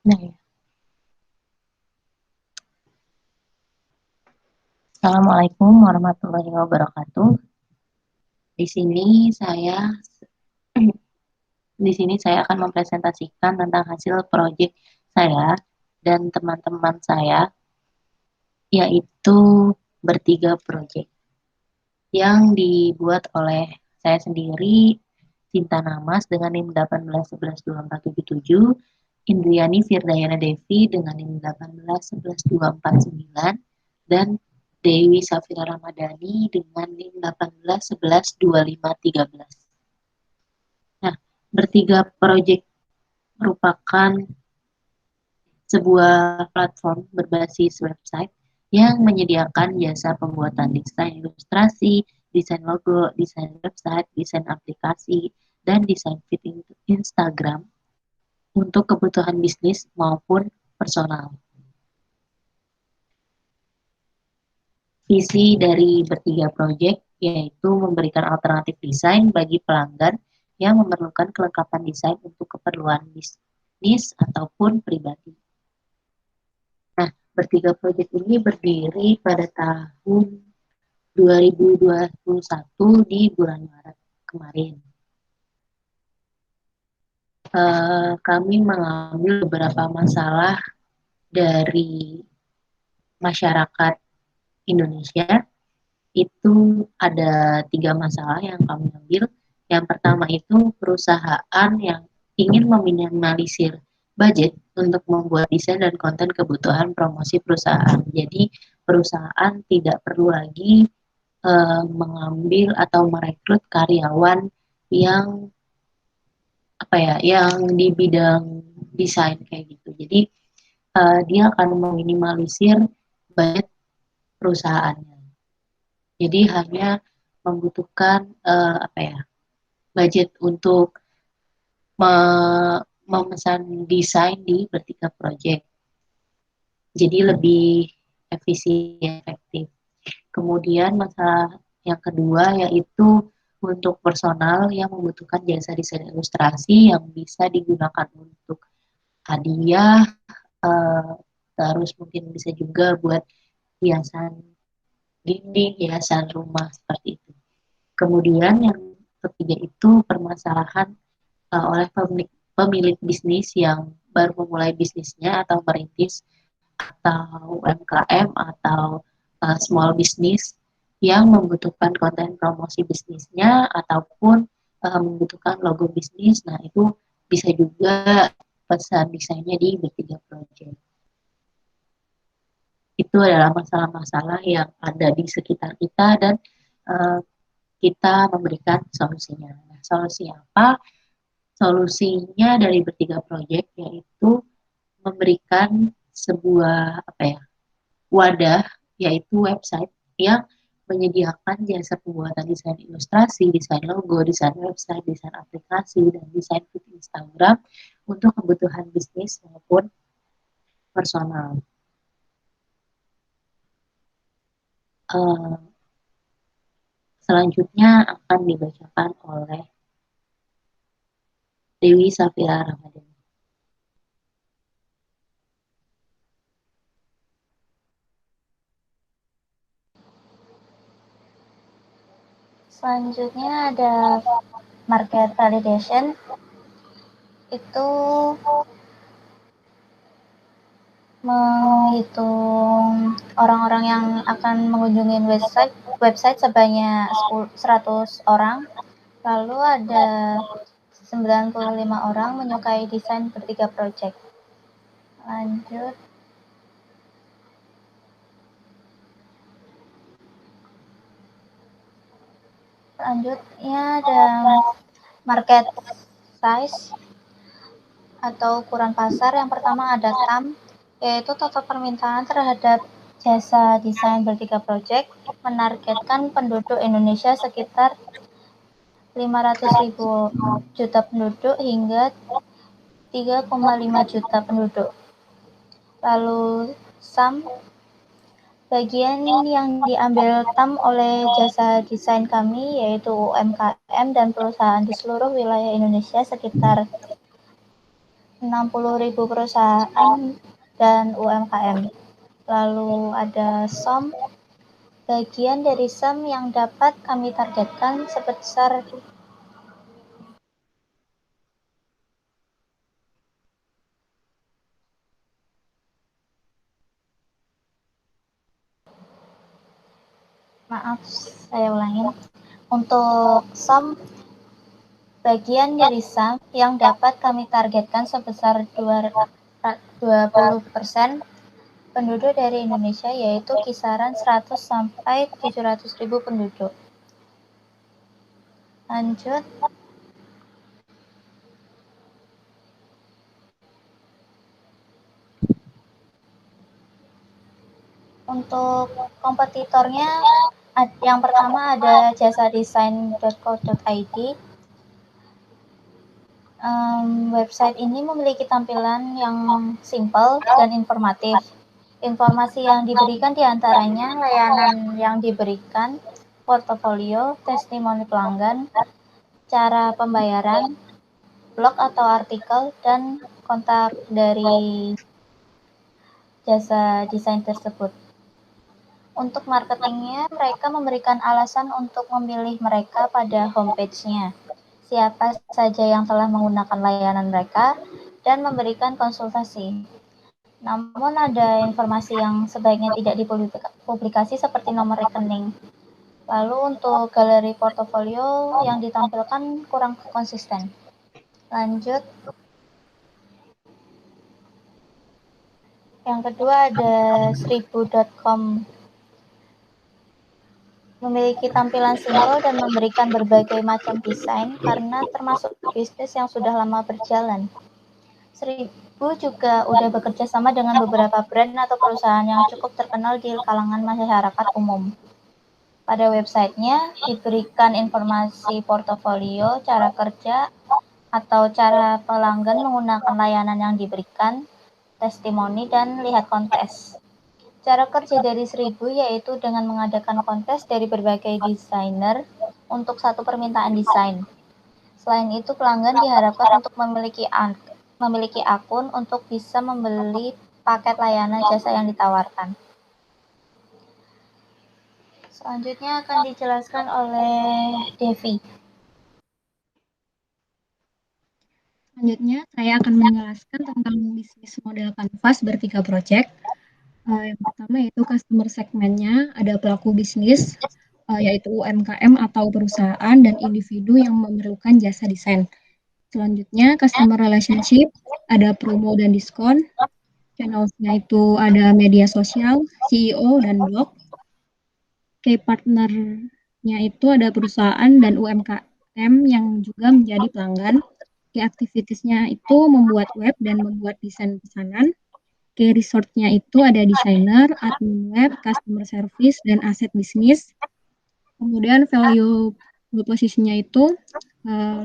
Nah, ya. Assalamualaikum warahmatullahi wabarakatuh. Di sini saya di sini saya akan mempresentasikan tentang hasil proyek saya dan teman-teman saya, yaitu bertiga proyek yang dibuat oleh saya sendiri, Cinta Namas dengan NIM 18112477, Indriani Firdayana Devi dengan NIM 18112499, dan Dewi Safira Ramadhani dengan NIM 18112513. Nah, bertiga proyek merupakan sebuah platform berbasis website yang menyediakan jasa pembuatan desain ilustrasi, desain logo, desain website, desain aplikasi, dan desain feed Instagram untuk kebutuhan bisnis maupun personal. Visi dari bertiga proyek yaitu memberikan alternatif desain bagi pelanggan yang memerlukan kelengkapan desain untuk keperluan bisnis ataupun pribadi. Nah, bertiga proyek ini berdiri pada tahun 2021 di bulan Maret kemarin. Kami mengambil beberapa masalah dari masyarakat Indonesia. Itu ada 3 masalah yang kami ambil. Yang pertama itu perusahaan yang ingin meminimalisir budget untuk membuat desain dan konten kebutuhan promosi perusahaan. Jadi perusahaan tidak perlu lagi mengambil atau merekrut karyawan yang yang di bidang desain kayak gitu. Jadi dia akan meminimalisir budget perusahaannya. Jadi hanya membutuhkan budget untuk memesan desain di bertiga project. Jadi lebih efisien, efektif. Kemudian masalah yang kedua yaitu untuk personal yang membutuhkan jasa desain ilustrasi yang bisa digunakan untuk hadiah, eh, terus mungkin bisa juga buat hiasan dinding, hiasan rumah seperti itu. Kemudian yang ketiga itu permasalahan oleh pemilik bisnis yang baru memulai bisnisnya atau merintis atau UMKM atau small business yang membutuhkan konten promosi bisnisnya ataupun membutuhkan logo bisnis. Nah, itu bisa juga pesan desainnya di bertiga project. Itu adalah masalah-masalah yang ada di sekitar kita dan uh, kita memberikan solusinya. Nah, solusi apa? Solusinya dari bertiga proyek yaitu memberikan sebuah wadah, yaitu website yang menyediakan jasa pembuatan desain ilustrasi, desain logo, desain website, desain aplikasi, dan desain feed Instagram untuk kebutuhan bisnis maupun personal. Uh, Selanjutnya akan dibacakan oleh Dewi Safira Ramadhani. Selanjutnya ada market validation. Itu menghitung orang-orang yang akan mengunjungi website sebanyak 100 orang. Lalu ada 95 orang menyukai desain bertiga project. Lanjut. Selanjutnya ada market size atau ukuran pasar. Yang pertama ada TAM, yaitu total permintaan terhadap jasa desain bertiga project menargetkan penduduk Indonesia sekitar 500.000 juta penduduk hingga 3,5 juta penduduk. Lalu SAM, bagian yang diambil TAM oleh jasa desain kami yaitu UMKM dan perusahaan di seluruh wilayah Indonesia sekitar 60.000 perusahaan dan UMKM. Lalu ada SOM. Bagian dari SOM yang dapat kami targetkan sebesar maaf, saya ulangin. Untuk SOM, bagian dari SOM yang dapat kami targetkan sebesar 20% penduduk dari Indonesia, yaitu kisaran 100 sampai 700.000 penduduk. Lanjut. Untuk kompetitornya, yang pertama ada jasadesain.co.id. Website ini memiliki tampilan yang simpel dan informatif. Informasi yang diberikan diantaranya layanan yang diberikan, portofolio, testimoni pelanggan, cara pembayaran, blog atau artikel, dan kontak dari jasa desain tersebut. Untuk marketingnya, mereka memberikan alasan untuk memilih mereka pada homepage-nya, siapa saja yang telah menggunakan layanan mereka, dan memberikan konsultasi. Namun ada informasi yang sebaiknya tidak dipublikasi seperti nomor rekening. Lalu untuk galeri portofolio yang ditampilkan kurang konsisten. Lanjut. Yang kedua ada 1000.com. Memiliki tampilan simpel dan memberikan berbagai macam desain karena termasuk bisnis yang sudah lama berjalan. 1000 juga udah bekerja sama dengan beberapa brand atau perusahaan yang cukup terkenal di kalangan masyarakat umum. Pada websitenya diberikan informasi portofolio, cara kerja, atau cara pelanggan menggunakan layanan yang diberikan, testimoni, dan lihat kontes. Cara kerja dari 1000 yaitu dengan mengadakan kontes dari berbagai desainer untuk satu permintaan desain. Selain itu, pelanggan diharapkan untuk memiliki akun untuk bisa membeli paket layanan jasa yang ditawarkan. Selanjutnya akan dijelaskan oleh Devi. Selanjutnya, saya akan menjelaskan tentang bisnis model Canvas bertiga project. Yang pertama yaitu customer segmennya, ada pelaku bisnis, yaitu UMKM atau perusahaan dan individu yang memerlukan jasa desain. Selanjutnya, customer relationship, ada promo dan diskon. Channelsnya itu ada media sosial, CEO, dan blog. Key partnernya itu ada perusahaan dan UMKM yang juga menjadi pelanggan. Key activitiesnya itu membuat web dan membuat desain pesanan. Key resource-nya itu ada desainer, admin web, customer service, dan aset bisnis. Kemudian value proposition-nya itu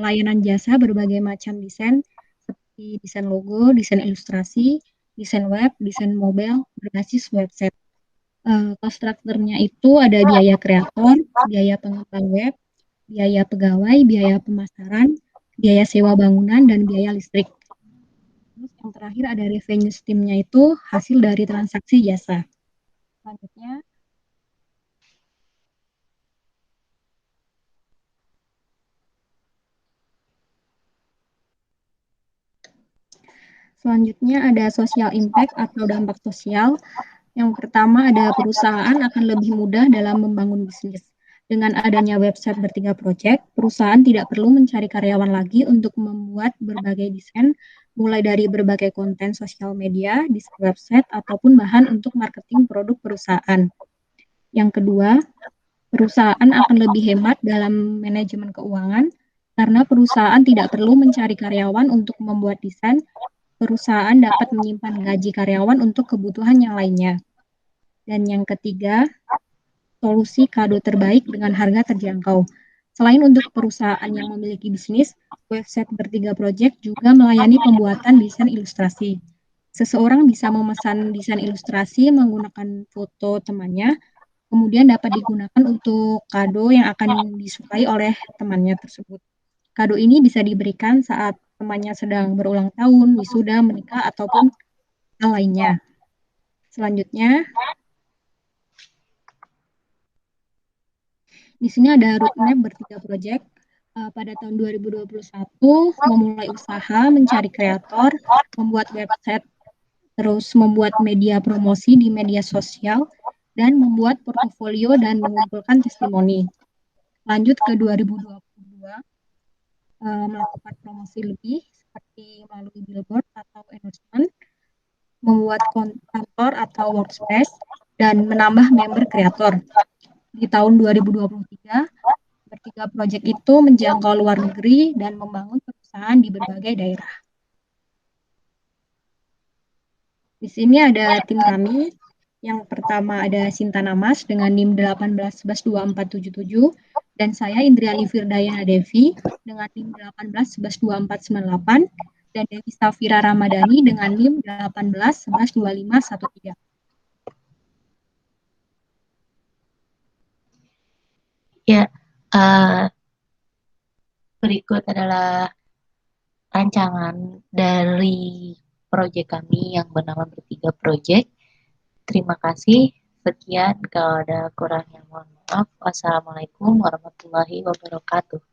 layanan jasa berbagai macam desain seperti desain logo, desain ilustrasi, desain web, desain mobile, berbasis website. Cost structure-nya itu ada biaya kreator, biaya pengembang web, biaya pegawai, biaya pemasaran, biaya sewa bangunan, dan biaya listrik. Terus yang terakhir ada revenue stream-nya itu hasil dari transaksi jasa. Selanjutnya, ada social impact atau dampak sosial. Yang pertama ada perusahaan akan lebih mudah dalam membangun bisnis. Dengan adanya website bertiga project, perusahaan tidak perlu mencari karyawan lagi untuk membuat berbagai desain, mulai dari berbagai konten sosial media, desain website, ataupun bahan untuk marketing produk perusahaan. Yang kedua, perusahaan akan lebih hemat dalam manajemen keuangan, karena perusahaan tidak perlu mencari karyawan untuk membuat desain, perusahaan dapat menyimpan gaji karyawan untuk kebutuhan yang lainnya. Dan yang ketiga, solusi kado terbaik dengan harga terjangkau. Selain untuk perusahaan yang memiliki bisnis, website bertiga project juga melayani pembuatan desain ilustrasi. Seseorang bisa memesan desain ilustrasi menggunakan foto temannya, kemudian dapat digunakan untuk kado yang akan disukai oleh temannya tersebut. Kado ini bisa diberikan saat temannya sedang berulang tahun, wisuda, menikah, ataupun hal lainnya. Selanjutnya, di sini ada roadmap bertiga proyek. Pada tahun 2021, memulai usaha, mencari kreator, membuat website, terus membuat media promosi di media sosial, dan membuat portofolio dan mengumpulkan testimoni. Lanjut ke 2022, melakukan promosi lebih seperti melalui billboard atau endorsement, membuat kantor atau workspace, dan menambah member kreator. Di tahun 2023, bertiga proyek itu menjangkau luar negeri dan membangun perusahaan di berbagai daerah. Di sini ada tim kami. Yang pertama ada Sinta Namas dengan NIM 18112477 dan saya Indriani Firdayana Devi dengan NIM 18112498 dan Dewi Safira Ramadhani dengan NIM 18112513. Ya, berikut adalah rancangan dari proyek kami yang bernama Bertiga Proyek. Terima kasih. Sekian, kalau ada kurang yang mohon maaf. Wassalamualaikum warahmatullahi wabarakatuh.